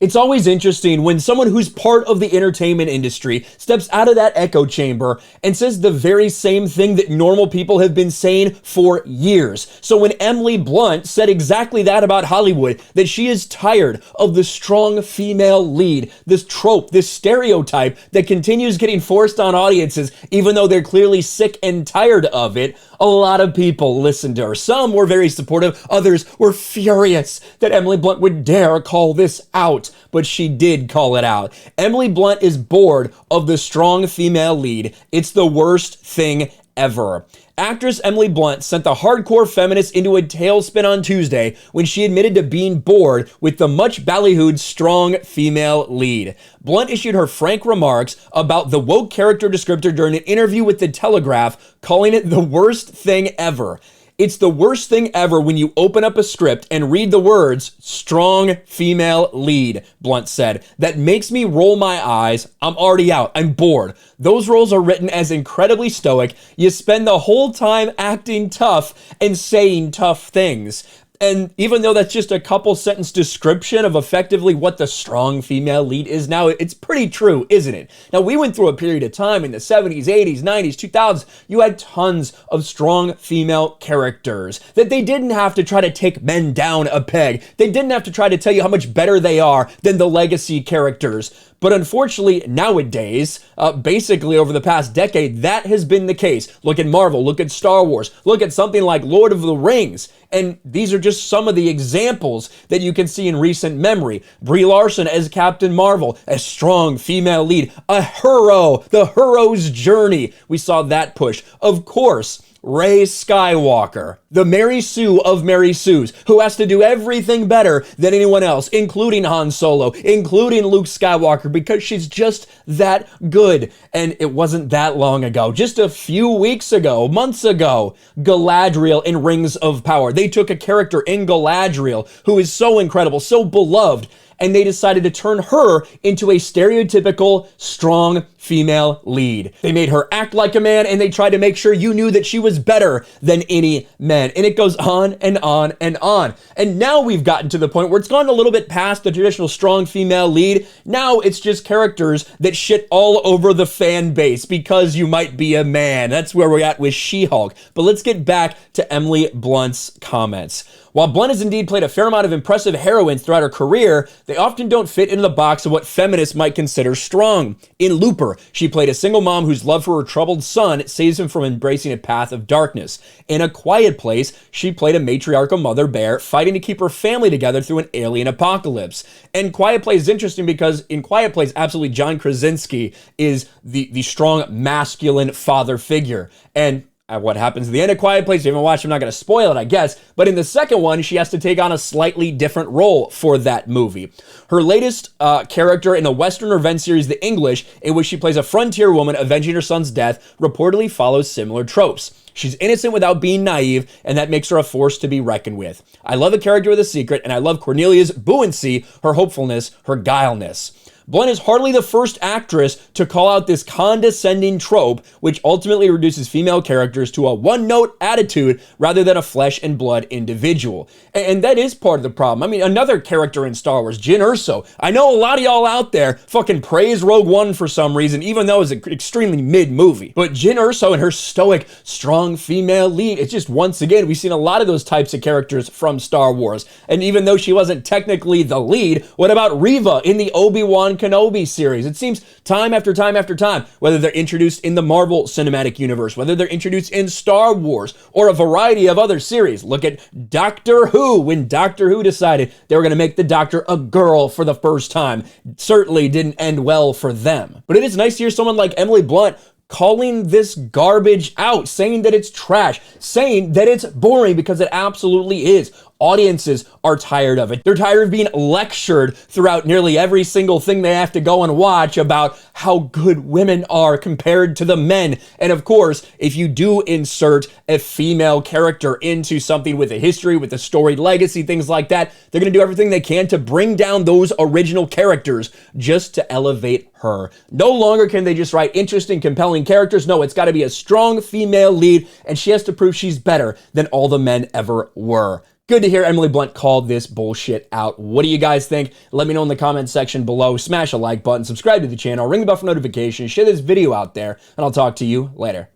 It's always interesting when someone who's part of the entertainment industry steps out of that echo chamber and says the very same thing that normal people have been saying for years. So when Emily Blunt said exactly that about Hollywood, that she is tired of the strong female lead, this trope, this stereotype that continues getting forced on audiences, even though they're clearly sick and tired of it, a lot of people listened to her. Some were very supportive, others were furious that Emily Blunt would dare call this out, but she did call it out. Emily Blunt is bored of the strong female lead. It's the worst thing ever. Actress Emily Blunt sent the hardcore feminists into a tailspin on Tuesday when she admitted to being bored with the much ballyhooed strong female lead. Blunt issued her frank remarks about the woke character descriptor during an interview with The Telegraph, calling it the worst thing ever. It's the worst thing ever when you open up a script and read the words, strong female lead, Blunt said. That makes me roll my eyes. I'm already out. I'm bored. Those roles are written as incredibly stoic. You spend the whole time acting tough and saying tough things. And even though that's just a couple sentence description of effectively what the strong female lead is now, it's pretty true, isn't it? Now, we went through a period of time in the 70s, 80s, 90s, 2000s. You had tons of strong female characters that they didn't have to try to take men down a peg. They didn't have to try to tell you how much better they are than the legacy characters. But unfortunately, nowadays, basically over the past decade, that has been the case. Look at Marvel, look at Star Wars, look at something like Lord of the Rings. And these are just some of the examples that you can see in recent memory. Brie Larson as Captain Marvel, a strong female lead, a hero, the hero's journey. We saw that push. Of course, Rey Skywalker, the Mary Sue of Mary Sues, who has to do everything better than anyone else, including Han Solo, including Luke Skywalker, because she's just that good. And it wasn't that long ago, just a few weeks ago, months ago, Galadriel in Rings of Power. They took a character in Galadriel who is so incredible, so beloved, and they decided to turn her into a stereotypical, strong female lead. They made her act like a man, and they tried to make sure you knew that she was better than any man. And it goes on and on and on. And now we've gotten to the point where it's gone a little bit past the traditional strong female lead. Now it's just characters that shit all over the fan base because you might be a man. That's where we're at with She-Hulk. But let's get back to Emily Blunt's comments. While Blunt has indeed played a fair amount of impressive heroines throughout her career, they often don't fit into the box of what feminists might consider strong. In Looper, she played a single mom whose love for her troubled son saves him from embracing a path of darkness. In A Quiet Place, she played a matriarchal mother bear fighting to keep her family together through an alien apocalypse. And Quiet Place is interesting because in Quiet Place, absolutely John Krasinski is the strong masculine father figure. And what happens at the end of Quiet Place, if you haven't watched, I'm not going to spoil it, I guess. But in the second one, she has to take on a slightly different role for that movie. Her latest character in the Western revenge series, The English, in which she plays a frontier woman avenging her son's death, reportedly follows similar tropes. She's innocent without being naive, and that makes her a force to be reckoned with. I love a character with a secret, and I love Cornelia's buoyancy, her hopefulness, her guileless. Blunt is hardly the first actress to call out this condescending trope, which ultimately reduces female characters to a one-note attitude rather than a flesh and blood individual. And that is part of the problem. I mean, another character in Star Wars, Jyn Erso. I know a lot of y'all out there fucking praise Rogue One for some reason, even though it's an extremely mid-movie. But Jyn Erso and her stoic, strong female lead, it's just, once again, we've seen a lot of those types of characters from Star Wars. And even though she wasn't technically the lead, what about Reva in the Obi-Wan Kenobi series? It seems time after time after time, whether they're introduced in the Marvel Cinematic Universe, whether they're introduced in Star Wars, or a variety of other series. Look at Doctor Who, when Doctor Who decided they were going to make the Doctor a girl for the first time. Certainly didn't end well for them. But it is nice to hear someone like Emily Blunt calling this garbage out, saying that it's trash, saying that it's boring, because it absolutely is. Audiences are tired of it. They're tired of being lectured throughout nearly every single thing they have to go and watch about how good women are compared to the men. And of course, if you do insert a female character into something with a history, with a storied legacy, things like that, they're going to do everything they can to bring down those original characters just to elevate her. No longer can they just write interesting, compelling characters. No, it's got to be a strong female lead, and she has to prove she's better than all the men ever were. Good to hear Emily Blunt called this bullshit out. What do you guys think? Let me know in the comments section below. Smash a like button, subscribe to the channel, ring the bell for notifications, share this video out there, and I'll talk to you later.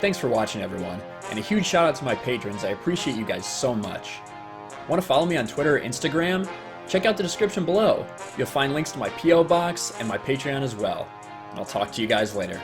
Thanks for watching, everyone, and a huge shout out to my patrons. I appreciate you guys so much. Want to follow me on Twitter or Instagram? Check out the description below. You'll find links to my P.O. box and my Patreon as well. And I'll talk to you guys later.